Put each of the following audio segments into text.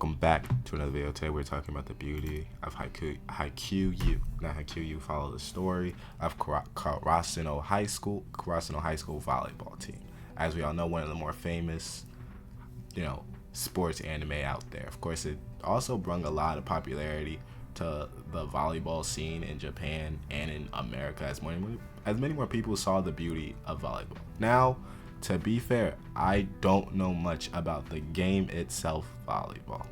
welcome back to another video. Today we're talking about the beauty of Haikyuu. Now Haikyuu follow the story of Karasuno High School volleyball team. As we all know, one of the more famous, sports anime out there. Of course, it also brought a lot of popularity to the volleyball scene in Japan and in America as many more people saw the beauty of volleyball. Now, to be fair, I don't know much about the game itself, volleyball,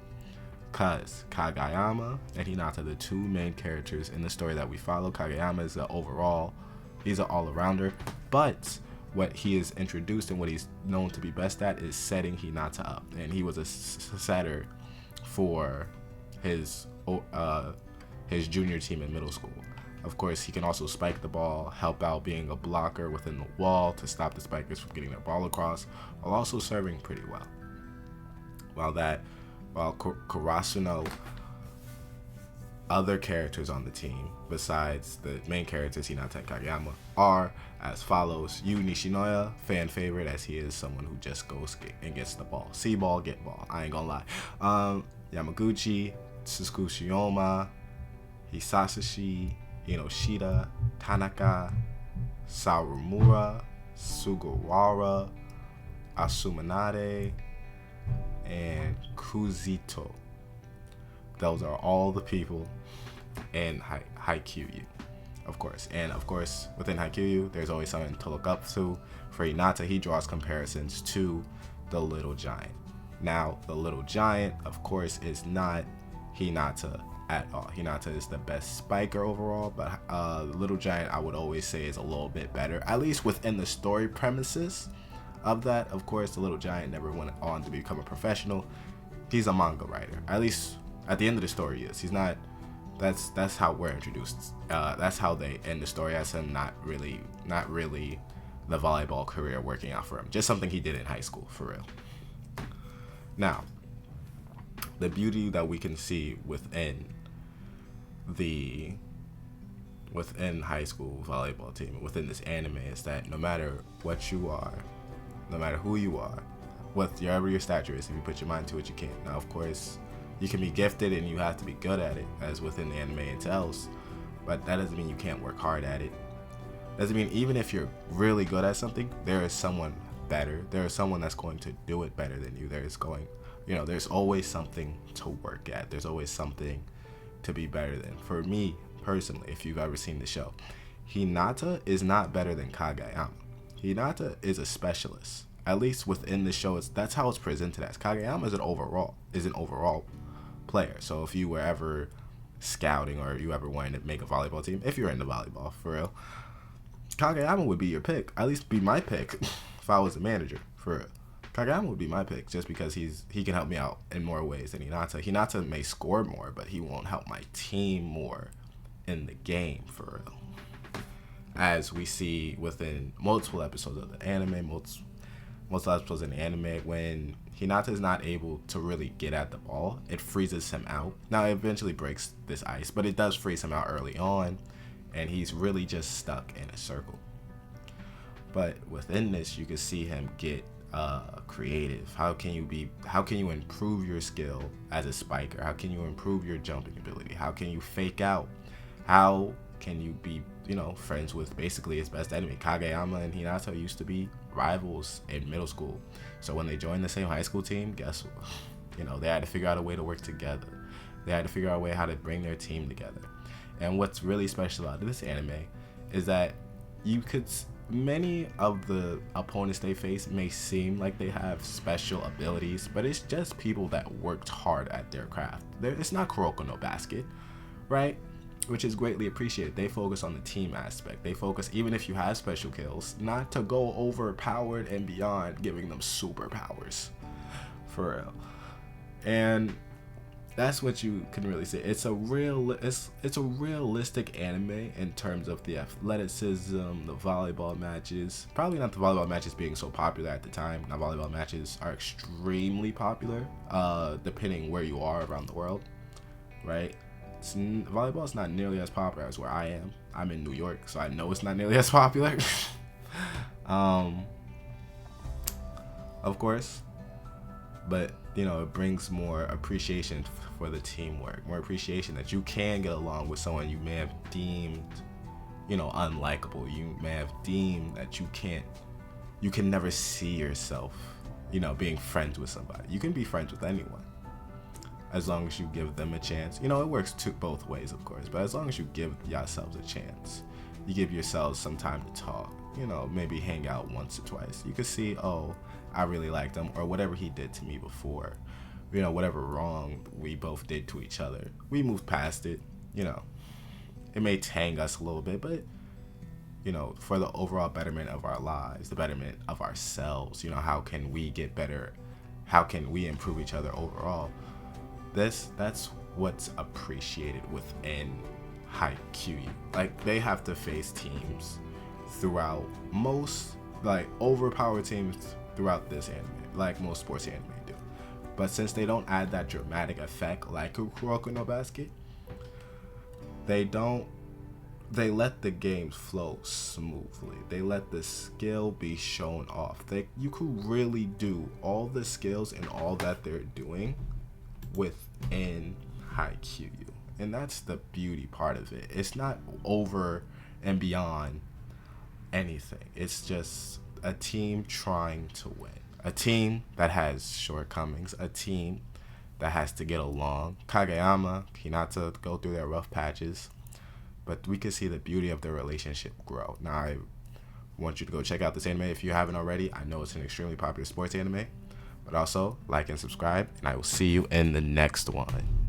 because Kageyama and Hinata, the two main characters in the story that we follow. Kageyama is he's an all-arounder, but what he is introduced and what he's known to be best at is setting Hinata up, and he was a setter for his junior team in middle school. Of course, he can also spike the ball, help out being a blocker within the wall to stop the spikers from getting their ball across, while also serving pretty well. While Karasuno, other characters on the team, besides the main characters Hinata and Kageyama, are as follows. Yu Nishinoya, fan favorite, as he is someone who just goes and gets the ball. See ball, get ball. I ain't gonna lie. Yamaguchi, Tsukushiyoma, Hisashi, Inoshita, Tanaka, Sarumura, Sugawara, Asumanade, and Kuzito. Those are all the people in Haikyuu, of course. And of course, within Haikyuu, there's always something to look up to. For Hinata, he draws comparisons to the Little Giant. Now, the Little Giant, of course, is not Hinata at all. Hinata is the best spiker overall, but the Little Giant, I would always say, is a little bit better, at least within the story premises of that. Of course, the Little Giant never went on to become a professional. He's a manga writer. At least at the end of the story, he is. He's not. That's how we're introduced. That's how they end the story as him not really the volleyball career working out for him. Just something he did in high school, for real. Now, the beauty that we can see within high school volleyball team, within this anime, is that no matter what you are, no matter who you are, whatever your stature is, if you put your mind to it, you can. Now, of course, you can be gifted and you have to be good at it, as within the anime it tells, but that doesn't mean you can't work hard at it. Doesn't mean even if you're really good at something, there is someone better. There is someone that's going to do it better than you. There's always something to work at. There's always something to be better than. For me personally, if you've ever seen the show, Hinata is not better than Kageyama. Hinata is a specialist. At least within the show, that's how it's presented as. Kageyama is an overall player. So if you were ever scouting or you ever wanted to make a volleyball team, if you're into volleyball for real, Kageyama would be your pick. At least be my pick if I was a manager, for real. Kageyama would be my pick just because he can help me out in more ways than Hinata. Hinata may score more, but he won't help my team more in the game, for real. As we see within multiple episodes of the anime, multiple episodes in the anime, when Hinata is not able to really get at the ball, it freezes him out. Now, it eventually breaks this ice, but it does freeze him out early on, and he's really just stuck in a circle. But within this, you can see him get creative. How can you improve your skill as a spiker? How can you improve your jumping ability? How can you fake out? How can you be, friends with basically his best enemy? Kageyama and Hinata used to be rivals in middle school. So when they joined the same high school team, guess what? They had to figure out a way to work together. They had to figure out a way how to bring their team together. And what's really special about this anime is that many of the opponents they face may seem like they have special abilities, but it's just people that worked hard at their craft. It's not Kuroko no Basket, right? Which is greatly appreciated. They focus on the team aspect. They focus, even if you have special kills, not to go overpowered and beyond giving them superpowers, for real. And that's what you can really say. It's a realistic anime in terms of the athleticism, the volleyball matches. Probably not the volleyball matches being so popular at the time. Now, volleyball matches are extremely popular, depending where you are around the world, right? Volleyball is not nearly as popular as where I am. I'm in New York, so I know it's not nearly as popular. Of course, but it brings more appreciation for the teamwork, more appreciation that you can get along with someone you may have deemed unlikable. You may have deemed that you can never see yourself being friends with somebody. You can be friends with anyone as long as you give them a chance. It works both ways, of course, but as long as you give yourselves a chance, you give yourselves some time to talk, maybe hang out once or twice. You could see, oh, I really liked him, or whatever he did to me before, whatever wrong we both did to each other, we moved past it. It may tang us a little bit, but for the overall betterment of our lives, the betterment of ourselves, how can we get better? How can we improve each other overall? That's what's appreciated within Haikyuu. Like, they have to face teams throughout most, overpowered teams throughout this anime, like most sports anime do. But since they don't add that dramatic effect like Kuroko no Basket, they let the games flow smoothly. They let the skill be shown off. You could really do all the skills and all that they're doing within Haikyuu. And that's the beauty part of it. It's not over and beyond anything. It's just a team trying to win. A team that has shortcomings. A team that has to get along. Kageyama, Hinata go through their rough patches. But we can see the beauty of their relationship grow. Now, I want you to go check out this anime if you haven't already. I know it's an extremely popular sports anime. But also, like and subscribe, and I will see you in the next one.